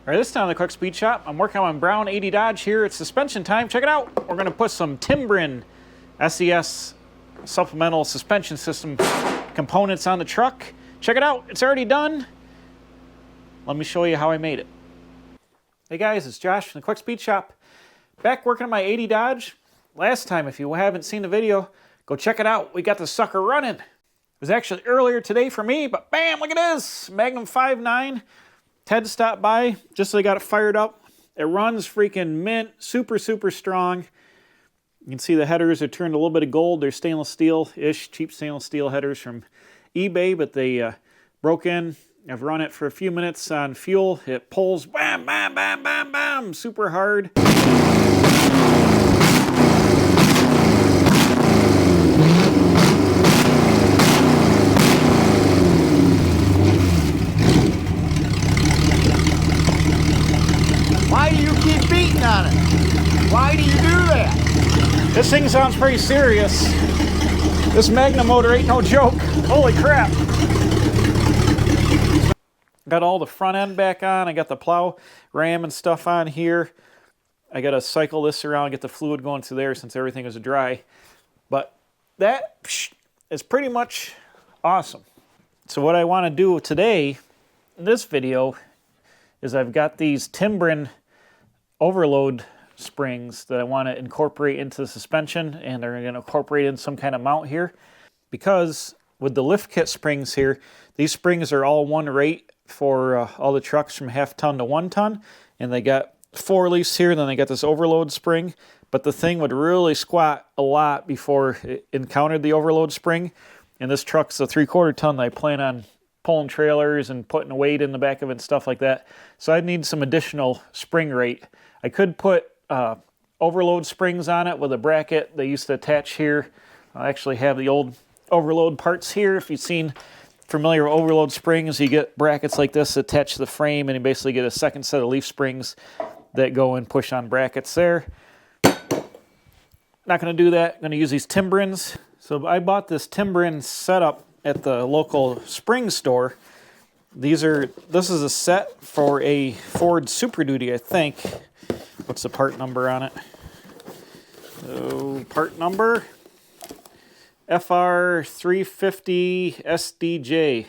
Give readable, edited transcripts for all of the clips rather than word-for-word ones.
All right, this time in the Quick Speed Shop, I'm working on my brown 80 Dodge here. It's suspension time. Check it out. We're going to put some Timbren SES supplemental suspension system components on the truck. Check it out. It's already done. Let me show you how I made it. Hey guys, it's Josh from the Quick Speed Shop. Back working on my 80 Dodge. Last time, if you haven't seen the video, go check it out. We got the sucker running. It was actually earlier today for me, but bam, look at this. Magnum 5.9. Ted stopped by just so they got it fired up. It runs freaking mint, super, super strong. You can see the headers are turned a little bit of gold. They're stainless steel-ish, cheap stainless steel headers from eBay, but they broke in. I've run it for a few minutes on fuel. It pulls, bam, bam, bam, bam, bam, super hard. Why do you keep beating on it? Why do you do that? This thing sounds pretty serious. This Magnum motor ain't no joke. Holy crap. Got all the front end back on. I got the plow ram and stuff on here. I got to cycle this around, get the fluid going through there since everything is dry. But that is pretty much awesome. So what I want to do today in this video is I've got these Timbren overload springs that I want to incorporate into the suspension, and they're going to incorporate in some kind of mount here. Because with the lift kit springs here, these springs are all one rate for all the trucks from 1/2 ton to 1 ton, and they got 4 release here, then they got this overload spring, but the thing would really squat a lot before it encountered the overload spring, and this truck's a 3/4 ton that I plan on pulling trailers and putting a weight in the back of it and stuff like that. So I need some additional spring rate. I could put overload springs on it with a bracket they used to attach here. I actually have the old overload parts here. If you've seen familiar with overload springs, you get brackets like this attached to the frame, and you basically get a second set of leaf springs that go and push on brackets there. Not going to do that. I'm going to use these Timbrens. So I bought this Timbren setup at the local spring store. This is a set for a Ford Super Duty, I think. What's the part number on it? So part number FR350 SDJ.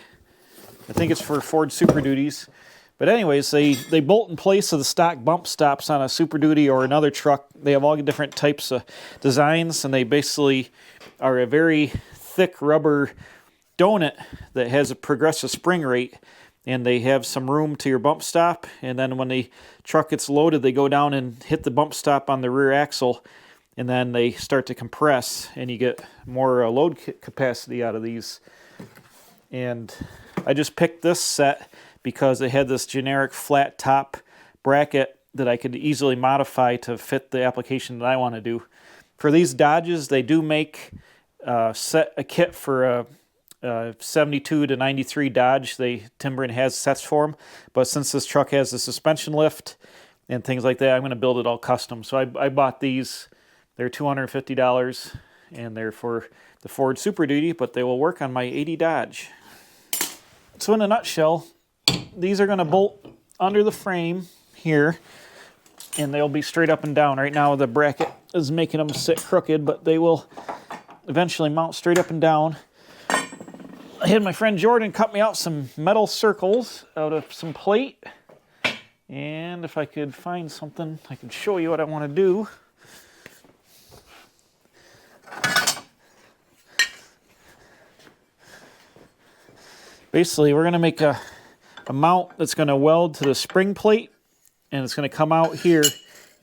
I think it's for Ford Super Duties. But anyways, they bolt in place of the stock bump stops on a Super Duty or another truck. They have all different types of designs, and they basically are a very thick rubber donut that has a progressive spring rate, and they have some room to your bump stop, and then when the truck gets loaded, they go down and hit the bump stop on the rear axle, and then they start to compress, and you get more load capacity out of these. And I just picked this set because it had this generic flat top bracket that I could easily modify to fit the application that I want to do. For these Dodges, they do make a kit for a 72 to 93 Dodge. Timbren has sets for them, but since this truck has the suspension lift and things like that, I'm going to build it all custom. So I bought these. They're $250, and they're for the Ford Super Duty, but they will work on my 80 Dodge. So in a nutshell, these are going to bolt under the frame here, and they'll be straight up and down. Right now the bracket is making them sit crooked, but they will eventually mount straight up and down. I had my friend Jordan cut me out some metal circles out of some plate. And if I could find something, I could show you what I want to do. Basically, we're going to make a mount that's going to weld to the spring plate. And it's going to come out here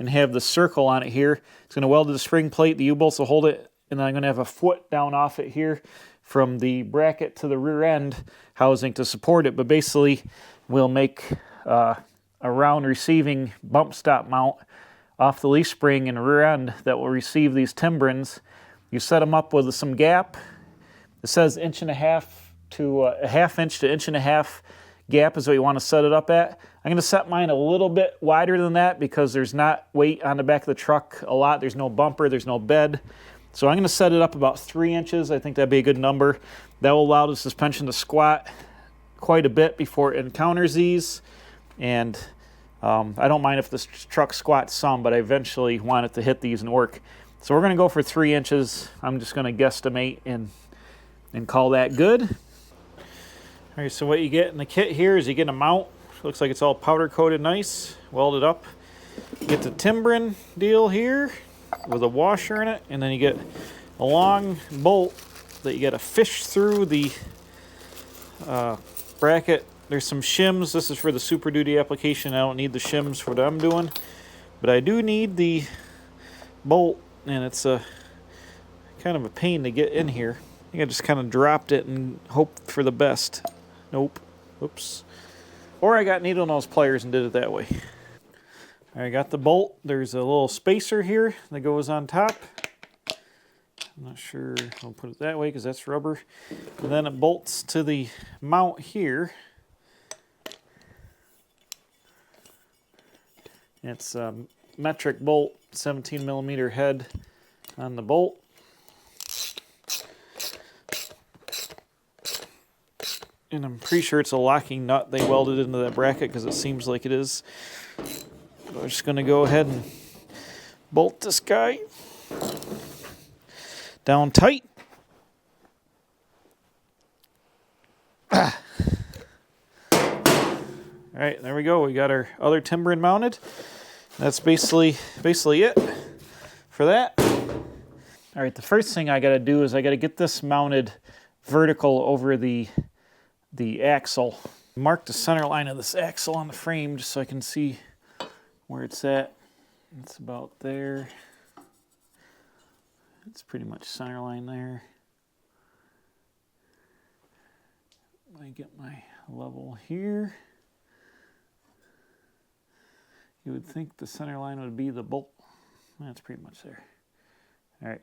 and have the circle on it here. It's going to weld to the spring plate. The U-bolts will hold it. And then I'm going to have a foot down off it here from the bracket to the rear end housing to support it. But basically, we'll make a round receiving bump stop mount off the leaf spring and rear end that will receive these Timbrens. You set them up with some gap. It says 1.5 to a 1/2 inch to 1.5 gap is what you want to set it up at. I'm going to set mine a little bit wider than that because there's not weight on the back of the truck a lot. There's no bumper, there's no bed. So I'm going to set it up about 3 inches. I think that'd be a good number. That will allow the suspension to squat quite a bit before it encounters these. And I don't mind if this truck squats some, but I eventually want it to hit these and work. So we're going to go for 3 inches. I'm just going to guesstimate and call that good. All right, so what you get in the kit here is you get a mount. Looks like it's all powder coated nice, welded up. You get the Timbren deal here with a washer in it, and then you get a long bolt that you got to fish through the bracket. There's some shims. This is for the Super Duty application. I don't need the shims for what I'm doing, but I do need the bolt, and it's a kind of a pain to get in here. I think I just kind of dropped it and hoped for the best. Nope. Oops. Or I got needle nose pliers and did it that way. I got the bolt. There's a little spacer here that goes on top. I'm not sure I'll put it that way because that's rubber. And then it bolts to the mount here. It's a metric bolt, 17 millimeter head on the bolt. And I'm pretty sure it's a locking nut they welded into that bracket because it seems like it is. We're just going to go ahead and bolt this guy down tight. All right, there we go. We got our other Timbren mounted. That's basically it for that. All right, the first thing I got to do is I got to get this mounted vertical over the axle. Mark the center line of this axle on the frame just so I can see where it's at. It's about there. It's pretty much center line there. I get my level here. You would think the center line would be the bolt. That's pretty much there. All right.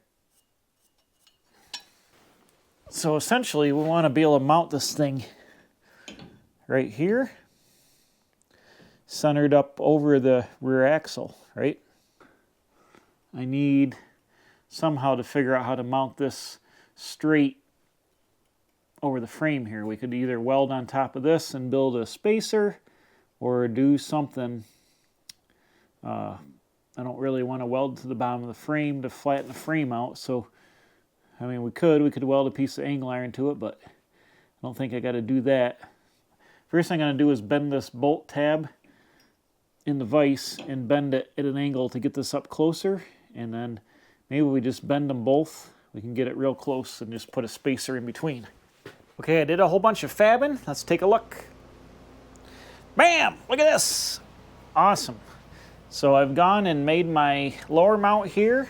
So essentially we want to be able to mount this thing right here, centered up over the rear axle, right? I need somehow to figure out how to mount this straight over the frame here. We could either weld on top of this and build a spacer or do something. I don't really want to weld to the bottom of the frame to flatten the frame out, so I mean we could weld a piece of angle iron to it, but I don't think I got to do that. First thing I'm going to do is bend this bolt tab in the vise and bend it at an angle to get this up closer, and then maybe we just bend them both. We can get it real close and just put a spacer in between. Okay, I did a whole bunch of fabbing. Let's take a look. Bam! Look at this! Awesome. So I've gone and made my lower mount here.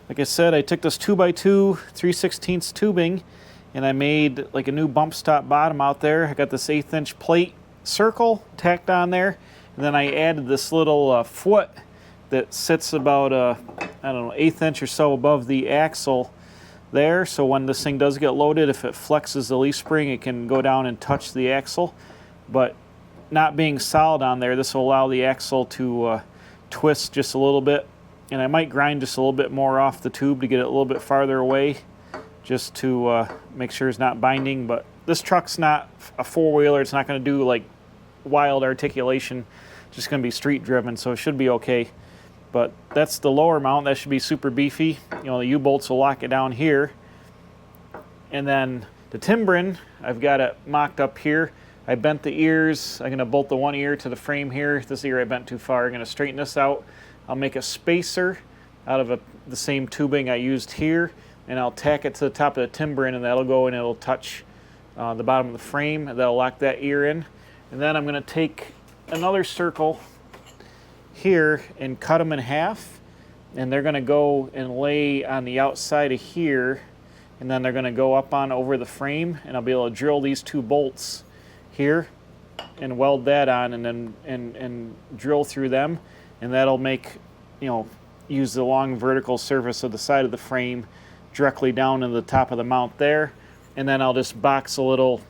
Like I said, I took this 2x2 3/16 tubing and I made like a new bump stop bottom out there. I got this 1/8 inch plate circle tacked on there, and then I added this little foot that sits about I don't know, 1/8 inch or so above the axle there. So when this thing does get loaded, if it flexes the leaf spring, it can go down and touch the axle. But not being solid on there, this will allow the axle to twist just a little bit. And I might grind just a little bit more off the tube to get it a little bit farther away, just to make sure it's not binding. But this truck's not a four-wheeler. It's not going to do like wild articulation. It's just going to be street driven, so it should be okay. But that's the lower mount. That should be super beefy. You know, the U-bolts will lock it down here. And then the Timbren, I've got it mocked up here. I bent the ears. I'm going to bolt the one ear to the frame here. This ear I bent too far. I'm going to straighten this out. I'll make a spacer out of the same tubing I used here, and I'll tack it to the top of the Timbren, and that'll go and it'll touch the bottom of the frame. That'll lock that ear in. And then I'm going to take another circle here and cut them in half, and they're going to go and lay on the outside of here, and then they're going to go up on over the frame, and I'll be able to drill these two bolts here and weld that on, and then and drill through them, and that'll make, you know, use the long vertical surface of the side of the frame directly down to the top of the mount there. And then I'll just box a little,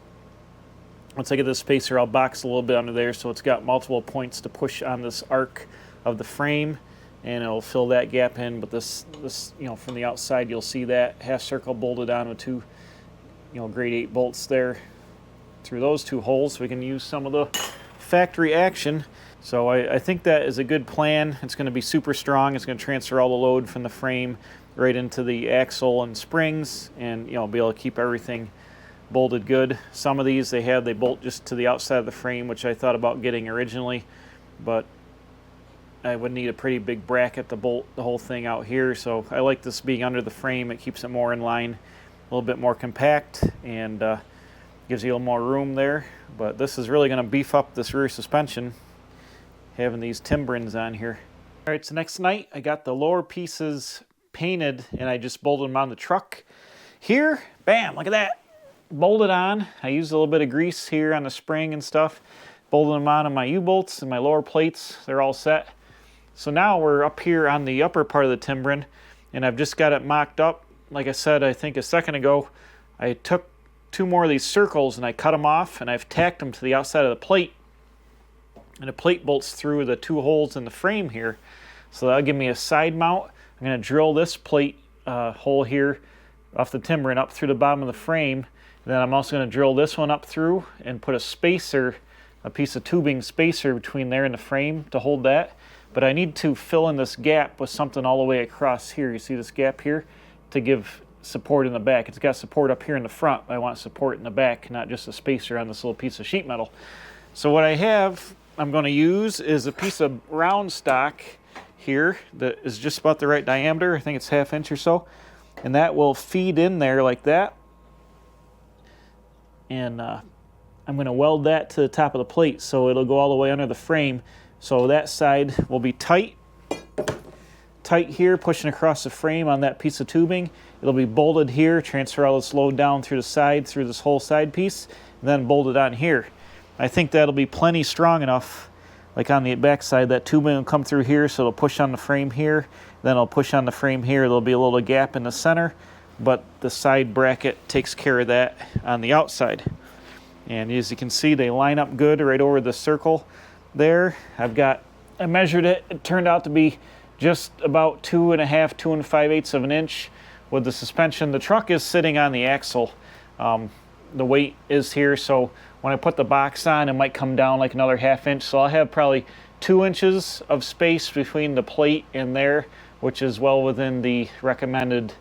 once I get this spacer, I'll box a little bit under there so it's got multiple points to push on this arc of the frame, and it'll fill that gap in. But this you know, from the outside you'll see that half circle bolted on with two, you know, grade 8 bolts there through those two holes. We can use some of the factory action. So I think that is a good plan. It's going to be super strong. It's going to transfer all the load from the frame right into the axle and springs, and be able to keep everything bolted good. Some of these they bolt just to the outside of the frame, which I thought about getting originally, but I would need a pretty big bracket to bolt the whole thing out here. So I like this being under the frame. It keeps it more in line, a little bit more compact, and gives you a little more room there. But this is really going to beef up this rear suspension, having these Timbrens on here. All right, so next night I got the lower pieces painted, and I just bolted them on the truck. Here, bam, look at that. Bolted on. I used a little bit of grease here on the spring and stuff. Bolted them on my U-bolts and my lower plates. They're all set. So now we're up here on the upper part of the Timbren, and I've just got it mocked up. Like I said, I think a second ago, I took 2 more of these circles and I cut them off, and I've tacked them to the outside of the plate. And the plate bolts through the 2 holes in the frame here. So that'll give me a side mount. I'm going to drill this plate hole here off the Timbren up through the bottom of the frame. And then I'm also going to drill this one up through and put a spacer, a piece of tubing spacer between there and the frame to hold that. But I need to fill in this gap with something all the way across here. You see this gap here? To give support in the back. It's got support up here in the front. I want support in the back, not just a spacer on this little piece of sheet metal. So what I'm going to use is a piece of round stock here that is just about the right diameter. I think it's 1/2 inch or so. And that will feed in there like that. And I'm going to weld that to the top of the plate so it'll go all the way under the frame. So that side will be tight here, pushing across the frame on that piece of tubing. It'll be bolted here, transfer all this load down through the side, through this whole side piece, and then bolted on here. I think that'll be plenty strong enough. Like on the back side, that tubing will come through here, so it'll push on the frame here. Then it'll push on the frame here. There'll be a little gap in the center, but the side bracket takes care of that on the outside. And as you can see, they line up good right over the circle there. I measured it. It turned out to be just about 2.5, 2 5/8 of an inch with the suspension. The truck is sitting on the axle. The weight is here, so when I put the box on, it might come down like another 1/2 inch. So I'll have probably 2 inches of space between the plate and there, which is well within the recommended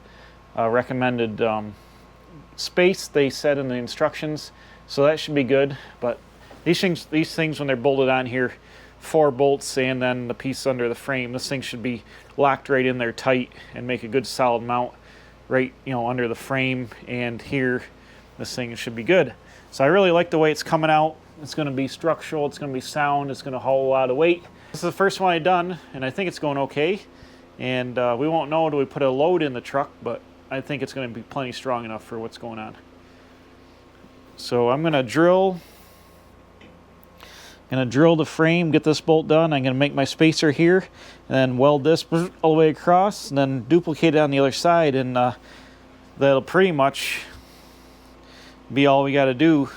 space they said in the instructions. So that should be good. But these things when they're bolted on here, 4 bolts and then the piece under the frame, this thing should be locked right in there tight and make a good solid mount right under the frame. And here, this thing should be good. So I really like the way it's coming out. It's going to be structural, it's going to be sound, it's going to hold a lot of weight. This is the first one I've done, and I think it's going okay. And we won't know until we put a load in the truck, but I think it's going to be plenty strong enough for what's going on. So I'm going to drill the frame, get this bolt done. I'm going to make my spacer here, and then weld this all the way across, and then duplicate it on the other side, and that'll pretty much be all we got to do.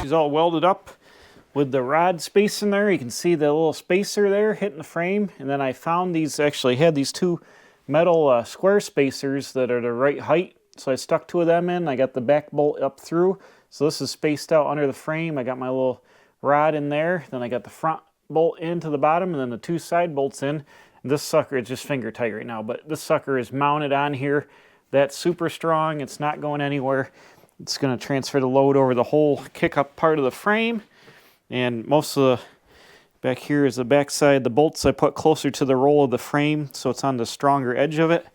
She's all welded up with the rod space in there. You can see the little spacer there hitting the frame. And then I found these, actually had these 2 metal square spacers that are the right height. So I stuck 2 of them in. I got the back bolt up through. So this is spaced out under the frame. I got my little rod in there. Then I got the front bolt into the bottom, and then the 2 side bolts in. And this sucker is just finger tight right now, but this sucker is mounted on here. That's super strong. It's not going anywhere. It's going to transfer the load over the whole kick-up part of the frame. And most of the back here is the back side. The bolts I put closer to the roll of the frame, so it's on the stronger edge of it.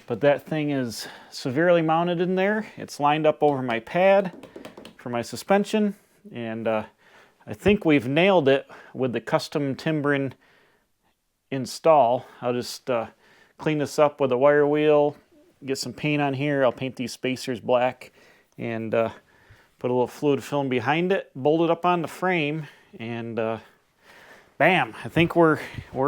But that thing is severely mounted in there. It's lined up over my pad for my suspension. And I think we've nailed it with the custom Timbren install. I'll just clean this up with a wire wheel, get some paint on here. I'll paint these spacers black and put a little fluid film behind it, bolt it up on the frame, and bam, I think we're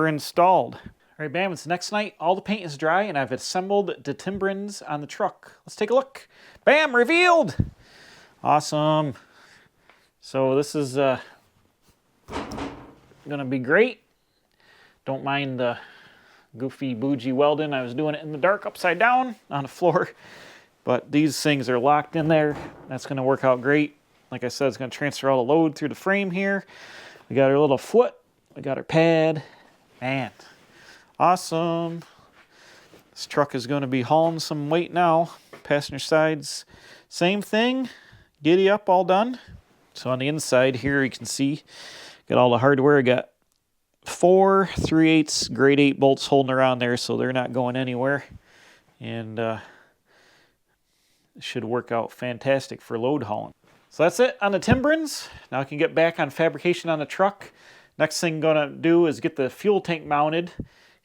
installed. All right, bam, it's the next night. All the paint is dry, and I've assembled the timbrens on the truck. Let's take a look. Bam, revealed. Awesome. So this is gonna be great. Don't mind the goofy bougie welding. I was doing it in the dark upside down on the floor, but these things are locked in there. That's gonna work out great. Like I said, it's gonna transfer all the load through the frame here. We got our little foot, we got our pad, man. Awesome. This truck is going to be hauling some weight now. Passenger sides, same thing. Giddy up, all done. So on the inside here, you can see, got all the hardware. I got 4 3/8 grade 8 bolts holding around there, so they're not going anywhere. And it should work out fantastic for load hauling. So that's it on the timbrens. Now I can get back on fabrication on the truck. Next thing I'm going to do is get the fuel tank mounted.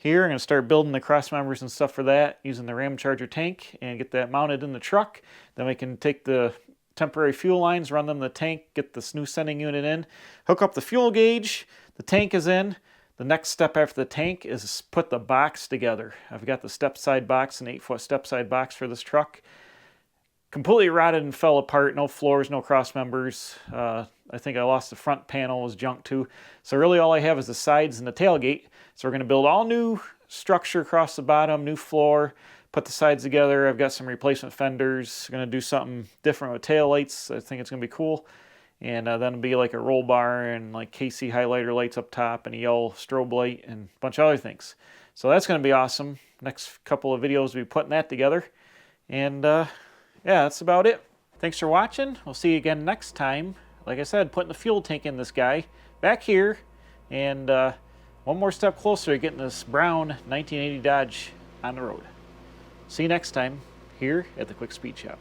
Here, I'm going to start building the cross members and stuff for that using the Ram Charger tank and get that mounted in the truck. Then we can take the temporary fuel lines, run them in the tank, get this new sending unit in, hook up the fuel gauge, the tank is in. The next step after the tank is put the box together. I've got the step side box, an 8-foot step side box for this truck. Completely rotted and fell apart, no floors, no cross members. I think I lost the front panel, was junk too. So really all I have is the sides and the tailgate. So we're going to build all new structure across the bottom, new floor, put the sides together. I've got some replacement fenders. Going to do something different with tail lights. I think it's going to be cool. And then it'll be like a roll bar and like KC highlighter lights up top and a yellow strobe light and a bunch of other things. So that's going to be awesome. Next couple of videos we'll be putting that together. And yeah, that's about it. Thanks for watching. We'll see you again next time. Like I said, putting the fuel tank in this guy back here, and one more step closer to getting this brown 1980 Dodge on the road. See you next time here at the Quick Speed Shop.